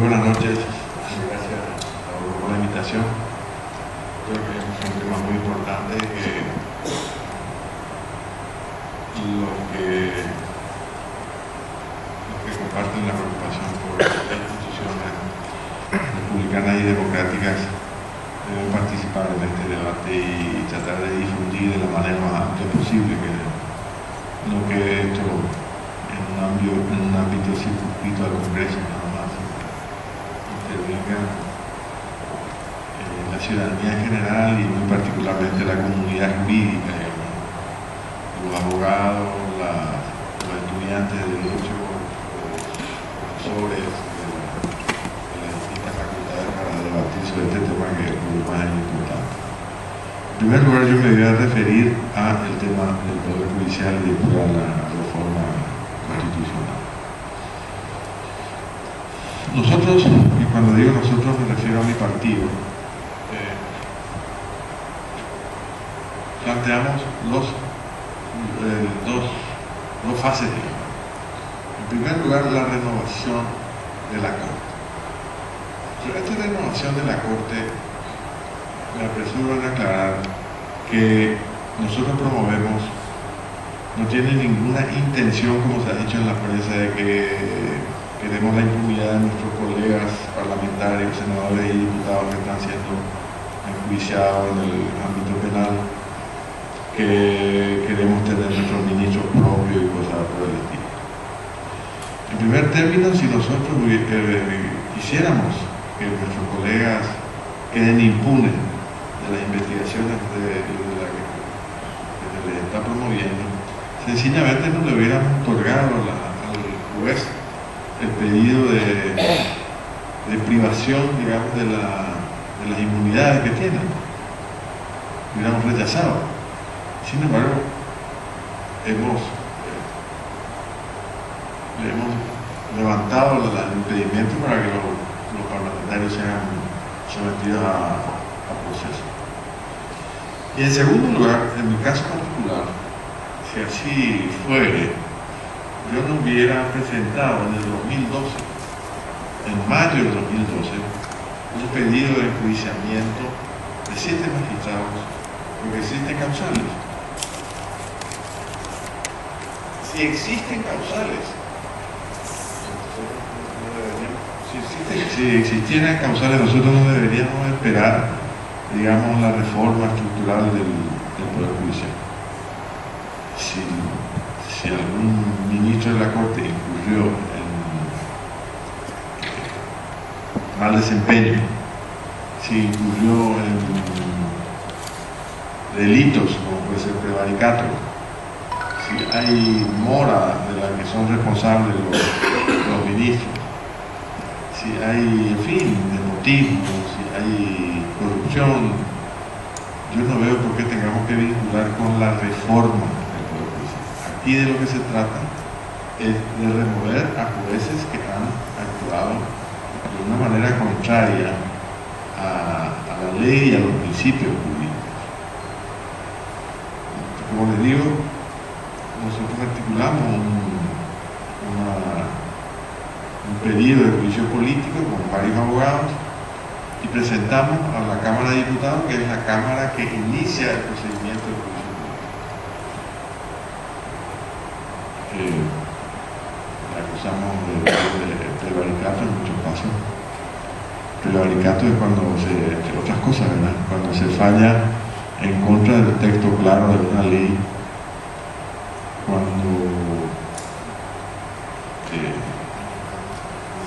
buenas noches, gracias por la invitación. Creo que es un tema muy importante que los que comparten la preocupación por las instituciones republicanas y democráticas deben participar en este debate y tratar de difundir de la manera más amplia posible lo que he hecho en un ámbito circunscrito al Congreso, nada más intervenga la ciudadanía en general y muy particularmente la comunidad jurídica, los abogados, los estudiantes de derecho, los profesores de las distintas facultades para debatir sobre este tema que es lo más importante. En primer lugar, yo me voy a referir al tema del Poder Judicial y después a la reforma constitucional. Nosotros, y cuando digo nosotros me refiero a mi partido, planteamos dos fases, digamos. En primer lugar, la renovación de la Corte. Sobre esta renovación de la Corte, me apresuro en aclarar que nosotros promovemos, no tiene ninguna intención, como se ha dicho en la prensa, de que queremos la impunidad de nuestros colegas parlamentarios, senadores y diputados que están siendo enjuiciados en el ámbito penal, que queremos tener nuestros ministros propios y cosas por el estilo. En primer término, si nosotros quisiéramos que nuestros colegas queden impunes de las investigaciones que se les está promoviendo, sencillamente no le hubiéramos otorgado al juez el pedido de privación, digamos, de las inmunidades que tienen. Lo hubiéramos rechazado. Sin embargo, le hemos levantado el impedimento para que los parlamentarios sean sometidos a proceso. Y en segundo lugar, en mi caso particular, si así fuere, yo no hubiera presentado en el 2012, en mayo del 2012, un pedido de enjuiciamiento de 7 magistrados porque existen causales. Si existen causales, si existieran causales, nosotros no deberíamos esperar, digamos, la reforma estructural del Poder Judicial. Si algún ministro de la Corte incurrió en mal desempeño, si incurrió en delitos como puede ser prevaricato, si hay mora de la que son responsables los ministros, si hay, en fin, despotismo, si hay corrupción, yo no veo por qué tengamos que vincular con la reforma del Poder Judicial. Aquí de lo que se trata es de remover a jueces que han actuado de una manera contraria a la ley y a los principios jurídicos. Como les digo, nosotros articulamos un pedido de juicio político con varios abogados y presentamos a la Cámara de Diputados, que es la Cámara que inicia el procedimiento de juicio político. La acusamos de prevaricato en muchos casos. Prevaricato es cuando entre otras cosas, ¿verdad? Cuando se falla en contra del texto claro de una ley, cuando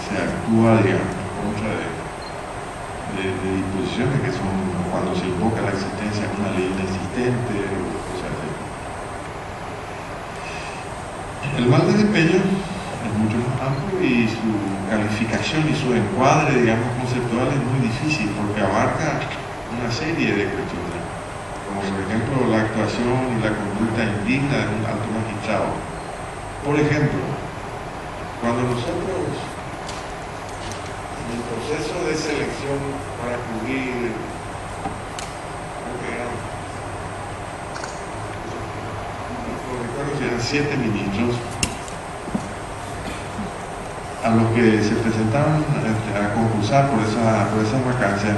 se actúa, digamos, en contra de disposiciones que son cuando se invoca la existencia de una ley inexistente o cosas así. El mal desempeño es mucho más amplio y su calificación y su encuadre, digamos, conceptual es muy difícil porque abarca una serie de cuestiones, como por ejemplo la actuación y la conducta indigna de un alto magistrado. Por ejemplo, cuando nosotros en el proceso de selección para cubrir, no recuerdo si eran 7 ministros, a los que se presentaban a concursar por esa vacancia,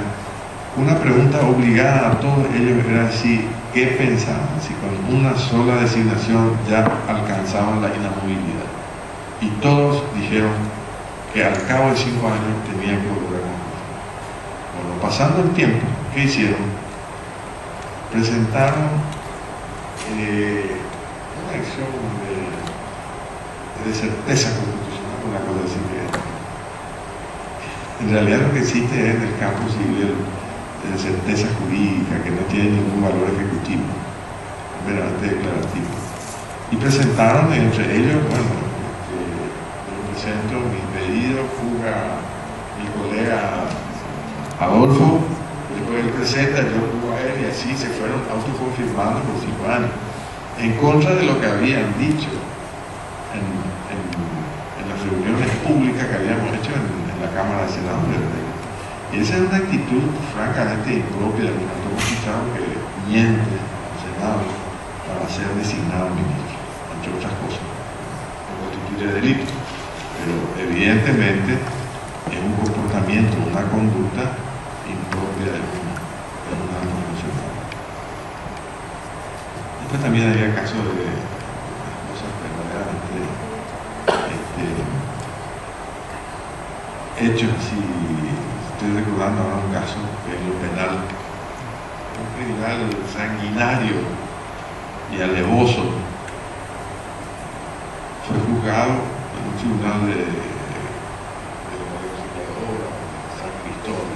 una pregunta obligada a todos ellos era si qué pensaban, si con una sola designación ya alcanzaban la inamovilidad. Y todos dijeron que al cabo de 5 años tenían que volver a concursar. Bueno, pasando el tiempo, ¿qué hicieron? Presentaron una acción de certeza constitucional, una cosa así que en realidad lo que existe es en el campo civil de certeza jurídica, que no tiene ningún valor ejecutivo, meramente declarativo. Y presentaron entre ellos, bueno, yo presento mi pedido, fuga mi colega Adolfo, después él presenta, yo fugo a él, y así se fueron autoconfirmando por 5 años, en contra de lo que habían dicho en las reuniones públicas que habíamos hecho en la Cámara de Senadores. Y esa es una actitud francamente impropia de un alto magistrado que miente al Senado para ser designado ministro, entre otras cosas. No constituye delito, pero evidentemente es un comportamiento, una conducta impropia de un alto funcionario. Después también había casos de cosas verdaderamente hechos así. Estoy recordando ahora un caso en lo penal, un criminal sanguinario y alevoso fue juzgado en un tribunal de San Cristóbal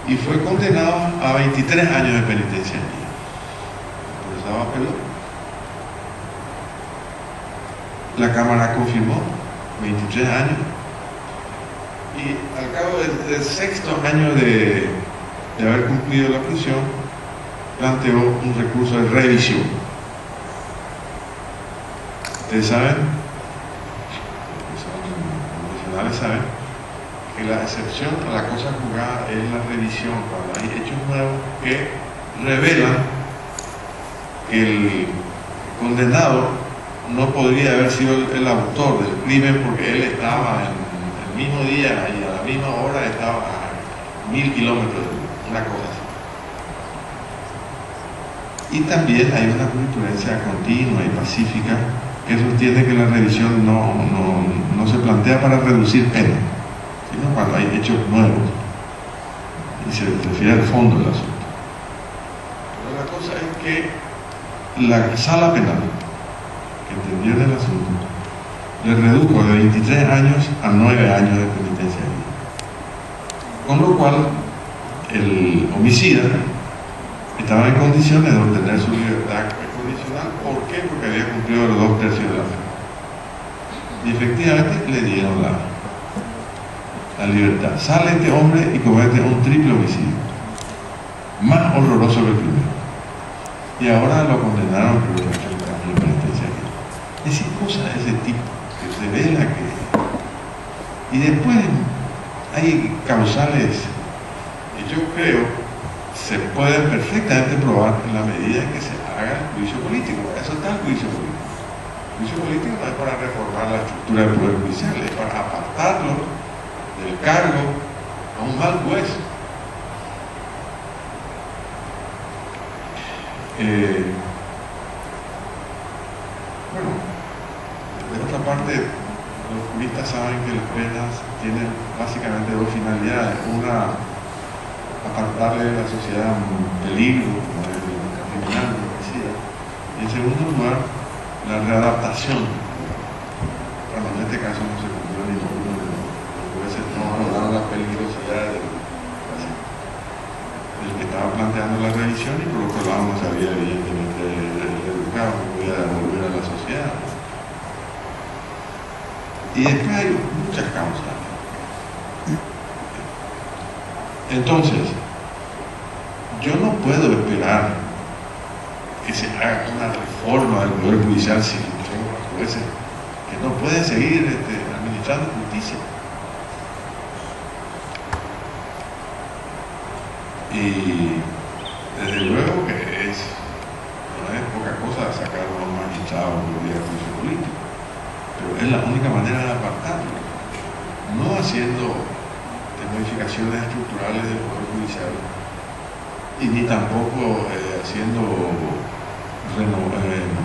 y fue condenado a 23 años de penitenciaría. Por eso apeló. La Cámara confirmó 23 años. Y al cabo del 6º año de haber cumplido la prisión, planteó un recurso de revisión. Ustedes saben, los que son profesionales saben, que la excepción a la cosa juzgada es la revisión, cuando hay hechos nuevos que revelan que el condenado no podría haber sido el autor del crimen porque él estaba en mismo día y a la misma hora estaba a 1000 kilómetros, una cosa así. Y también hay una jurisprudencia continua y pacífica que sostiene que la revisión no se plantea para reducir pena, sino cuando hay hechos nuevos y se refiere al fondo del asunto. Pero la cosa es que la sala penal, que entendió en el asunto, le redujo de 23 años a 9 años de penitenciaría. Con lo cual, el homicida estaba en condiciones de obtener su libertad condicional. ¿Por qué? Porque había cumplido los 2/3 de la pena. Y efectivamente le dieron la libertad. Sale este hombre y comete un triple homicidio, más horroroso que el primero. Y ahora lo condenaron por el cambio de penitenciaría. Es decir, cosas de ese tipo que revela que... Y después hay causales que yo creo se pueden perfectamente probar en la medida en que se haga el juicio político. Para eso está el juicio político. El juicio político no es para reformar la estructura del Poder Judicial, es para apartarlo del cargo a un mal juez. Bueno, de otra parte, los juristas saben que las penas tienen básicamente dos finalidades. Una, apartarle de la sociedad un peligro, como el criminal, lo que sea. Y en segundo lugar, la readaptación. Bueno, en este caso no se cumplió ninguno de los jueces, no valoraron la peligrosidad del que estaba planteando la revisión, y por otro lado no se había evidentemente educado, no podía devolver a la sociedad. Y después hay muchas causas. Entonces, yo no puedo esperar que se haga una reforma del Poder Judicial sin los jueces que no pueden seguir administrando justicia. Y desde luego que no es poca cosa sacar a un magistrado por día de juicio político, pero es la única manera de apartarlo, no haciendo modificaciones estructurales del Poder Judicial y ni tampoco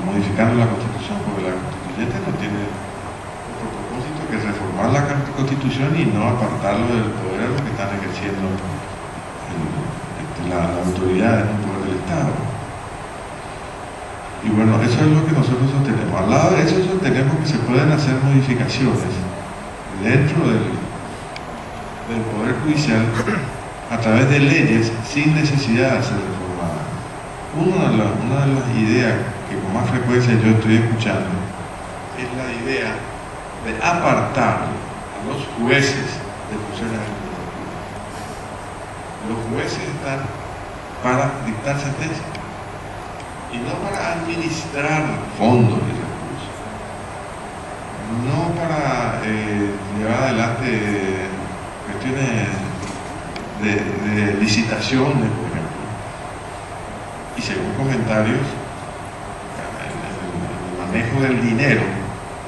modificando la Constitución, porque la Constituyente no tiene otro propósito que reformar la Constitución y no apartarlo del poder a los que están ejerciendo la autoridad en un poder del Estado. Y bueno, eso es lo que nosotros sostenemos. Al lado de eso sostenemos que se pueden hacer modificaciones dentro del Poder Judicial a través de leyes sin necesidad de ser reformadas. Una de las ideas que con más frecuencia yo estoy escuchando es la idea de apartar a los jueces de funciones administrativas. Los jueces están para dictar sentencias y no para administrar fondos y recursos, no para llevar adelante cuestiones de licitaciones, por ejemplo. Y según comentarios, el manejo del dinero,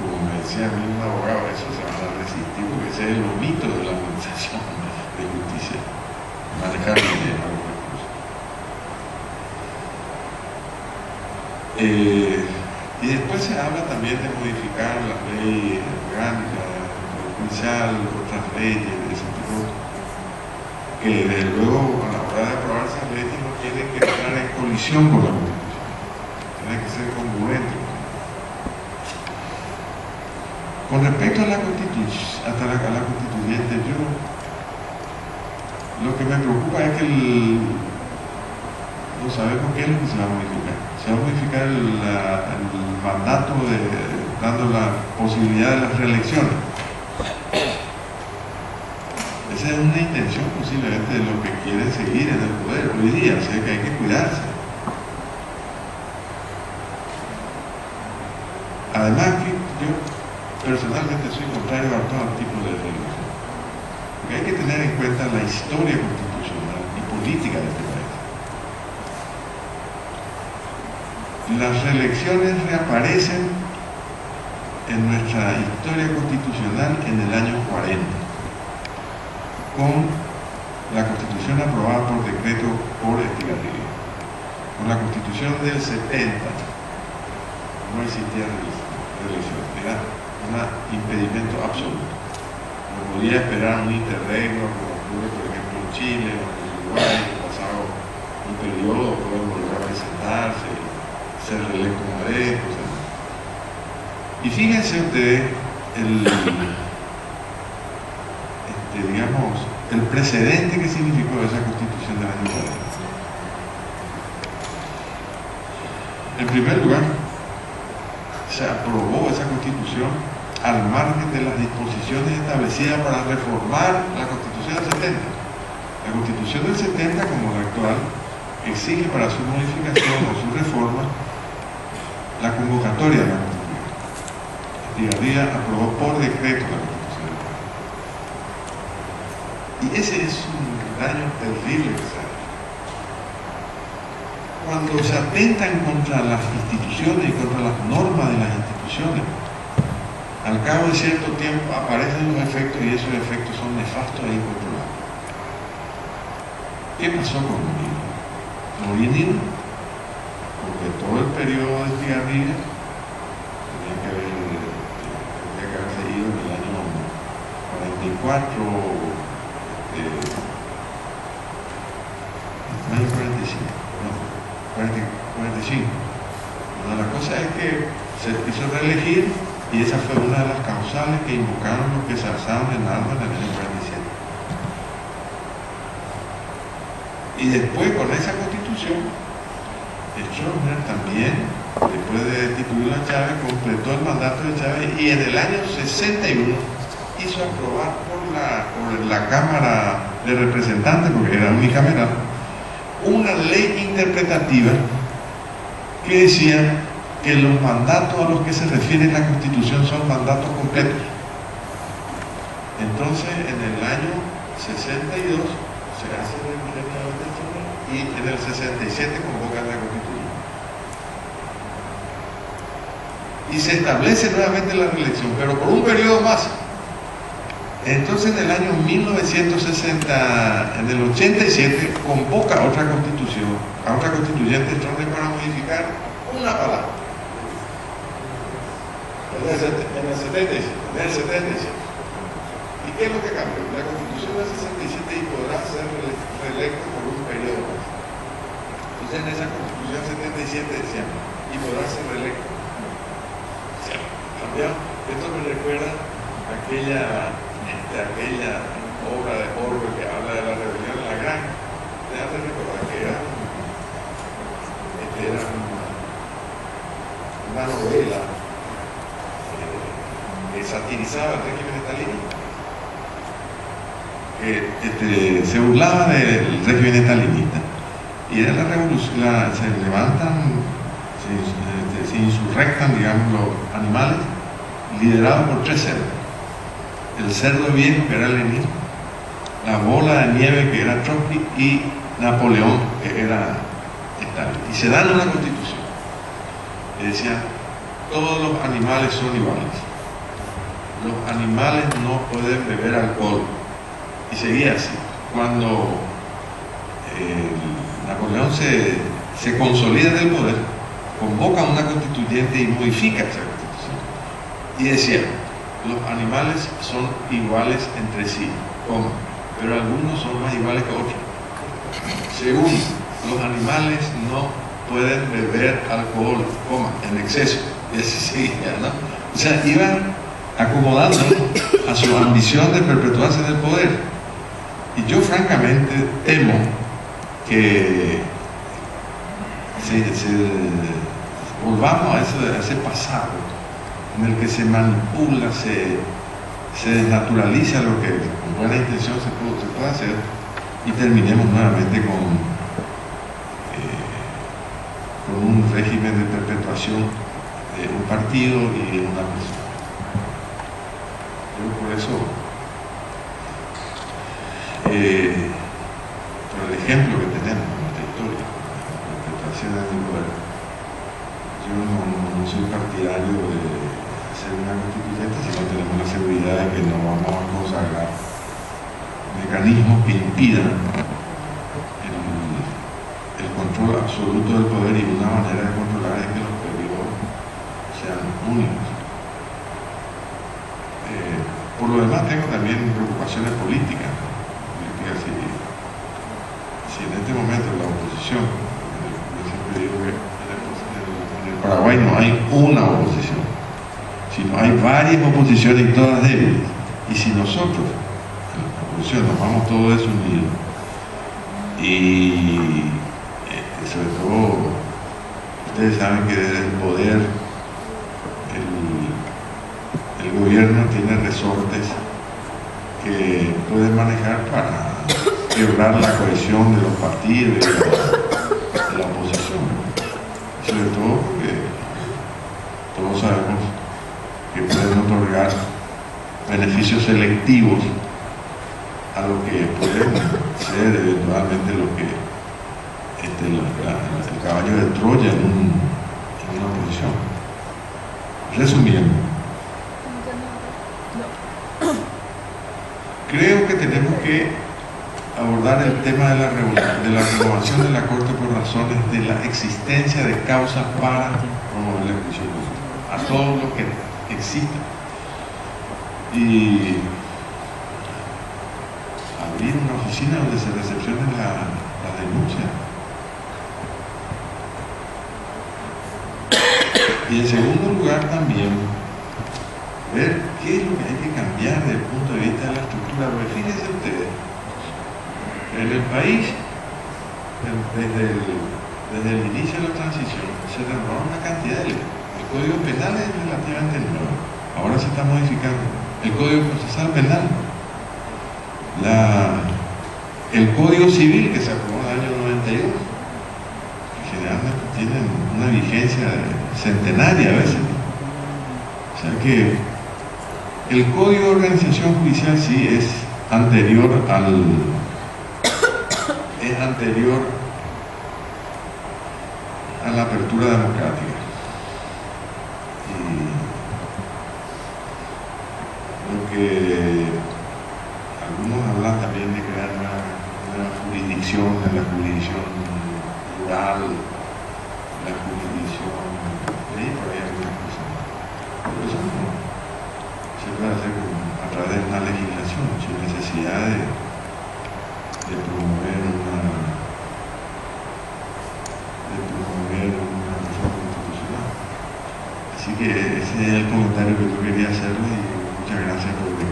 como me decía a mí un abogado, eso se van a resistir porque ese es el mito de la administración de justicia, manejar el dinero, los recursos. Y después se habla también de modificar la ley orgánica, judicial, otras leyes de ese tipo, que desde luego a la hora de aprobar esas leyes no tienen que entrar en colisión con la Constitución, tienen que ser congruentes. Con respecto a la Constituyente, yo lo que me preocupa es que no sabemos qué es lo que se va a modificar. Se va a modificar el mandato dando la posibilidad de las reelecciones. Esa es una intención posiblemente de lo que quieren seguir en el poder hoy día, o sea que hay que cuidarse. Además que yo personalmente soy contrario a todo tipo de reelección, porque hay que tener en cuenta la historia constitucional y política de este país. Las reelecciones reaparecen en nuestra historia constitucional en el año 40, con la Constitución aprobada por decreto por Estigarribia. Con la Constitución del 70 no existía reelección, era un impedimento absoluto. No podía esperar un interregno como ocurre por ejemplo en Chile o en Uruguay, que pasado un periodo pueden volver a presentarse, ser reelecto una vez, y fíjense ustedes el precedente que significó esa Constitución del año 40. En primer lugar, se aprobó esa Constitución al margen de las disposiciones establecidas para reformar la Constitución del 70. La Constitución del 70, como la actual, exige para su modificación o su reforma la convocatoria de la Constitución. Estigarribia aprobó por decreto la Constitución. Y ese es un daño terrible que se hace. Cuando se atentan contra las instituciones y contra las normas de las instituciones, al cabo de cierto tiempo aparecen los efectos y esos efectos son nefastos e incontrolables. ¿Qué pasó con Morínigo? Morínigo, porque todo el periodo de Estigarribia tenía que haberse ido en el año 44, año 45, no, 45. Bueno, la cosa es que se quiso reelegir y esa fue una de las causales que invocaron los que se alzaron en armas en el año 47. Y después con esa constitución, Stroessner también, después de destituir a Chávez, completó el mandato de Chávez y en el año 61 hizo aprobar por la Cámara de Representantes, porque era unicameral, una ley interpretativa que decía que los mandatos a los que se refiere la Constitución son mandatos completos. Entonces, en el año 62 se hace el referéndum y en el 67 convocan la Constitución. y se establece nuevamente la reelección, pero por un periodo más. Entonces en el año 1960, en el 87, convoca a otra constitución, a otra constituyente Stroessner para modificar una palabra. En el 77. ¿Y qué es lo que cambió? La constitución del 67 y podrá ser reelecto por un periodo más. Entonces en esa constitución 77 decían, y podrá ser reelecto. Cambió. Esto me recuerda a aquella obra de Orwell que habla de la rebelión de la granja. Te hace recordar que era una novela que satirizaba el régimen stalinista, que se burlaba del régimen stalinista, y era la revolución, se levantan, se insurrectan, digamos, los animales, liderados por 3 cerdos: el cerdo viejo, que era Lenin, la bola de nieve, que era Trotsky, y Napoleón, que era Stalin. Y se dan una constitución y decían: todos los animales son iguales, los animales no pueden beber alcohol. Y seguía así. Cuando Napoleón se consolida en el poder, convoca a una constituyente y modifica esa constitución. Y decía: los animales son iguales entre sí, pero algunos son más iguales que otros. Segundo, los animales no pueden beber alcohol, en exceso. Y así seguía, ¿no? O sea, iban acomodando a su ambición de perpetuarse en el poder. Y yo francamente temo que volvamos a ese pasado en el que se manipula, se desnaturaliza lo que con buena intención se puede hacer, y terminemos nuevamente con un régimen de perpetuación de un partido y de una persona. Yo por eso, por el ejemplo que tenemos en nuestra historia, la perpetuación del poder, yo no soy partidario de hacer una constituyente si no tenemos la seguridad de que no vamos a consagrar mecanismos que impidan el control absoluto del poder, y una manera de controlar es que los periodos sean únicos. Por lo demás, tengo también preocupaciones políticas. Si en este momento la oposición, yo siempre digo que en el Paraguay no hay una oposición, sino hay varias oposiciones y todas débiles. Y si nosotros, en la oposición, nos vamos todos desunidos, y sobre todo, ustedes saben que desde el poder el gobierno tiene resortes que pueden manejar para quebrar la cohesión de los partidos y de la oposición, sobre todo porque todos sabemos que pueden otorgar beneficios selectivos a lo que pueden ser eventualmente lo que el caballo de Troya en una oposición. Resumiendo, creo que tenemos que abordar el tema de la renovación de la Corte por razones de la existencia de causas para promover la justicia pública, a todo lo que exista, y abrir una oficina donde se recepcionen las denuncias. Y en segundo lugar también ver qué es lo que hay que cambiar desde el punto de vista de la estructura. Porque fíjense ustedes, en el país, desde el inicio de la transición, se renovaron una cantidad de leyes. El Código Penal es relativamente nuevo, ahora se está modificando. El Código Procesal Penal, el Código Civil, que se aprobó en el año 92, que generalmente tienen una vigencia centenaria a veces. O sea que el Código de Organización Judicial sí es anterior a la apertura democrática. Y que algunos hablan también de crear una jurisdicción, en la jurisdicción rural, la jurisdicción, por ahí algunas cosas. Pero eso no se puede hacer a través de una legislación, sin necesidad de promover una reforma constitucional. Así que ese es el comentario que yo quería hacerle y muchas gracias por